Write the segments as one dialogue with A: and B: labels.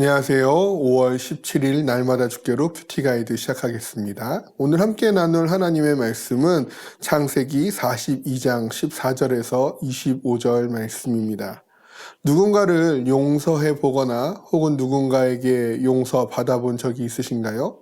A: 안녕하세요. 5월 17일 날마다 주께로 큐티 가이드 시작하겠습니다. 오늘 함께 나눌 하나님의 말씀은 창세기 42장 14절에서 25절 말씀입니다. 누군가를 용서해 보거나 혹은 누군가에게 용서 받아본 적이 있으신가요?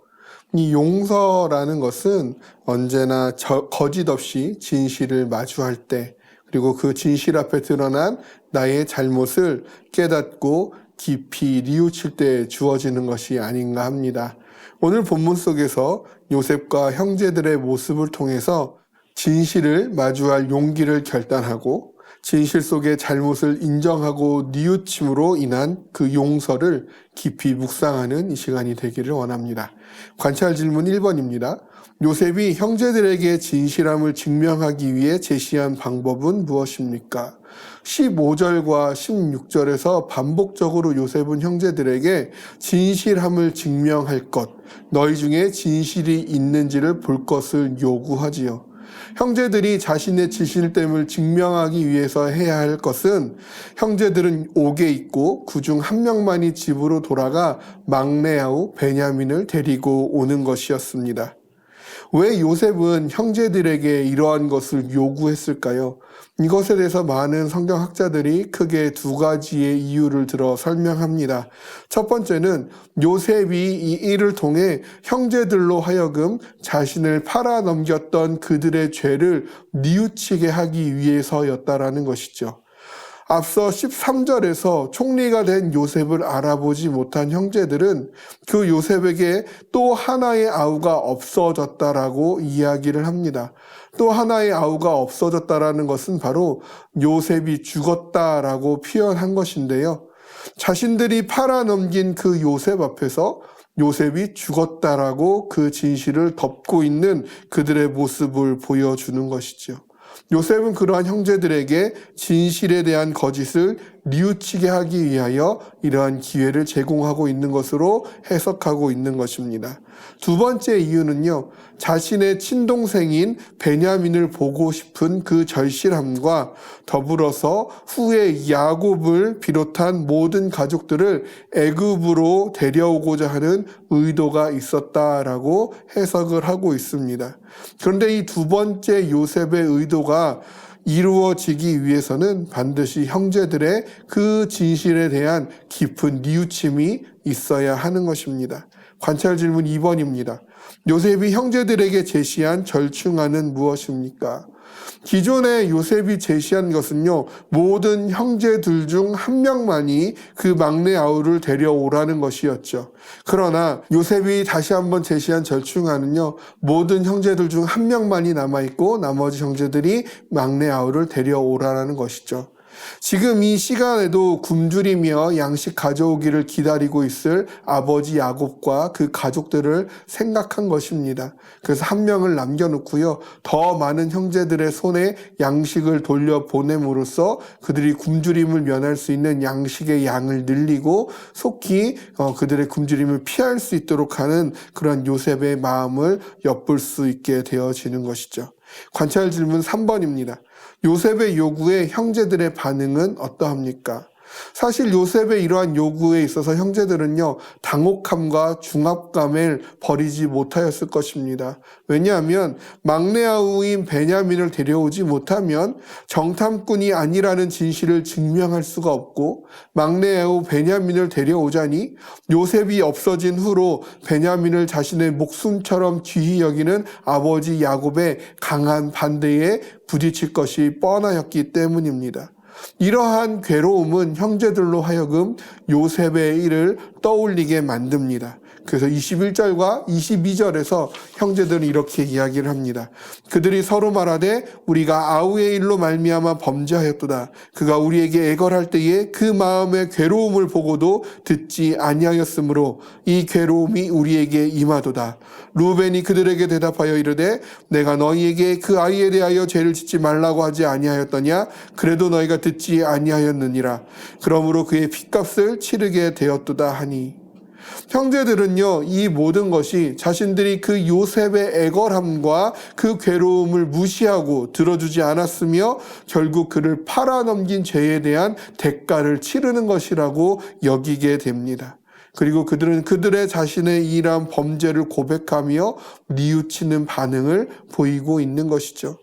A: 이 용서라는 것은 언제나 거짓 없이 진실을 마주할 때, 그리고 그 진실 앞에 드러난 나의 잘못을 깨닫고 깊이 뉘우칠 때 주어지는 것이 아닌가 합니다. 오늘 본문 속에서 요셉과 형제들의 모습을 통해서 진실을 마주할 용기를 결단하고 진실 속의 잘못을 인정하고 뉘우침으로 인한 그 용서를 깊이 묵상하는 이 시간이 되기를 원합니다. 관찰 질문 1번입니다. 요셉이 형제들에게 진실함을 증명하기 위해 제시한 방법은 무엇입니까? 15절과 16절에서 반복적으로 요셉은 형제들에게 진실함을 증명할 것, 너희 중에 진실이 있는지를 볼 것을 요구하지요. 형제들이 자신의 진실됨을 증명하기 위해서 해야 할 것은 형제들은 옥에 있고 그중 한 명만이 집으로 돌아가 막내 아우 베냐민을 데리고 오는 것이었습니다. 왜 요셉은 형제들에게 이러한 것을 요구했을까요? 이것에 대해서 많은 성경학자들이 크게 두 가지의 이유를 들어 설명합니다. 첫 번째는 요셉이 이 일을 통해 형제들로 하여금 자신을 팔아넘겼던 그들의 죄를 뉘우치게 하기 위해서였다라는 것이죠. 앞서 13절에서 총리가 된 요셉을 알아보지 못한 형제들은 그 요셉에게 또 하나의 아우가 없어졌다라고 이야기를 합니다. 또 하나의 아우가 없어졌다라는 것은 바로 요셉이 죽었다라고 표현한 것인데요. 자신들이 팔아넘긴 그 요셉 앞에서 요셉이 죽었다라고 그 진실을 덮고 있는 그들의 모습을 보여주는 것이죠. 요셉은 그러한 형제들에게 진실에 대한 거짓을 뉘우치게 하기 위하여 이러한 기회를 제공하고 있는 것으로 해석하고 있는 것입니다. 두 번째 이유는요, 자신의 친동생인 베냐민을 보고 싶은 그 절실함과 더불어서 후에 야곱을 비롯한 모든 가족들을 애굽으로 데려오고자 하는 의도가 있었다라고 해석을 하고 있습니다. 그런데 이 두 번째 요셉의 의도가 이루어지기 위해서는 반드시 형제들의 그 진실에 대한 깊은 뉘우침이 있어야 하는 것입니다. 관찰 질문 2번입니다. 요셉이 형제들에게 제시한 절충안은 무엇입니까? 기존에 요셉이 제시한 것은요, 모든 형제들 중 한 명만이 그 막내 아우를 데려오라는 것이었죠. 그러나 요셉이 다시 한번 제시한 절충안은요, 모든 형제들 중 한 명만이 남아있고 나머지 형제들이 막내 아우를 데려오라는 것이죠. 지금 이 시간에도 굶주리며 양식 가져오기를 기다리고 있을 아버지 야곱과 그 가족들을 생각한 것입니다. 그래서 한 명을 남겨놓고요, 더 많은 형제들의 손에 양식을 돌려보냄으로써 그들이 굶주림을 면할 수 있는 양식의 양을 늘리고 속히 그들의 굶주림을 피할 수 있도록 하는 그런 요셉의 마음을 엿볼 수 있게 되어지는 것이죠. 관찰 질문 3번입니다. 요셉의 요구에 형제들의 반응은 어떠합니까? 사실 요셉의 이러한 요구에 있어서 형제들은요, 당혹함과 중압감을 버리지 못하였을 것입니다. 왜냐하면 막내 아우인 베냐민을 데려오지 못하면 정탐꾼이 아니라는 진실을 증명할 수가 없고, 막내 아우 베냐민을 데려오자니 요셉이 없어진 후로 베냐민을 자신의 목숨처럼 귀히 여기는 아버지 야곱의 강한 반대에 부딪힐 것이 뻔하였기 때문입니다. 이러한 괴로움은 형제들로 하여금 요셉의 일을 떠올리게 만듭니다. 그래서 21절과 22절에서 형제들은 이렇게 이야기를 합니다. 그들이 서로 말하되 우리가 아우의 일로 말미암아 범죄하였도다. 그가 우리에게 애걸할 때에 그 마음의 괴로움을 보고도 듣지 아니하였으므로 이 괴로움이 우리에게 임하도다. 루벤이 그들에게 대답하여 이르되 내가 너희에게 그 아이에 대하여 죄를 짓지 말라고 하지 아니하였더냐? 그래도 너희가 듣지 아니하였느니라. 그러므로 그의 핏값을 치르게 되었도다 하니. 형제들은요, 이 모든 것이 자신들이 그 요셉의 애걸함과 그 괴로움을 무시하고 들어주지 않았으며 결국 그를 팔아넘긴 죄에 대한 대가를 치르는 것이라고 여기게 됩니다. 그리고 그들은 그들의 자신의 이러한 범죄를 고백하며 뉘우치는 반응을 보이고 있는 것이죠.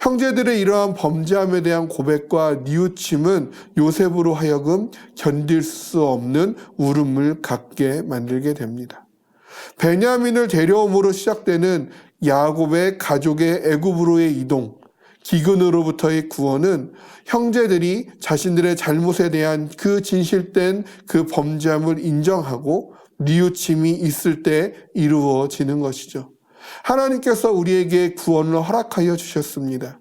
A: 형제들의 이러한 범죄함에 대한 고백과 뉘우침은 요셉으로 하여금 견딜 수 없는 울음을 갖게 만들게 됩니다. 베냐민을 데려옴으로 시작되는 야곱의 가족의 애굽으로의 이동, 기근으로부터의 구원은 형제들이 자신들의 잘못에 대한 그 진실된 그 범죄함을 인정하고 뉘우침이 있을 때 이루어지는 것이죠. 하나님께서 우리에게 구원을 허락하여 주셨습니다.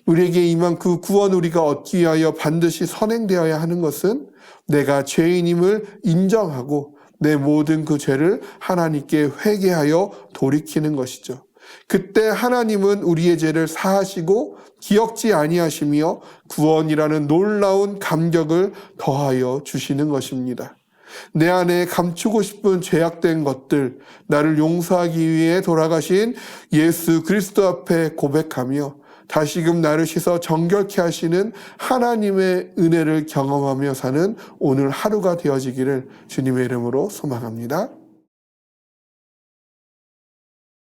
A: 우리에게 임한 그 구원 우리가 얻기 위하여 반드시 선행되어야 하는 것은 내가 죄인임을 인정하고 내 모든 그 죄를 하나님께 회개하여 돌이키는 것이죠. 그때 하나님은 우리의 죄를 사하시고 기억지 아니하시며 구원이라는 놀라운 감격을 더하여 주시는 것입니다. 내 안에 감추고 싶은 죄악된 것들, 나를 용서하기 위해 돌아가신 예수 그리스도 앞에 고백하며 다시금 나를 씻어 정결케 하시는 하나님의 은혜를 경험하며 사는 오늘 하루가 되어지기를 주님의 이름으로 소망합니다.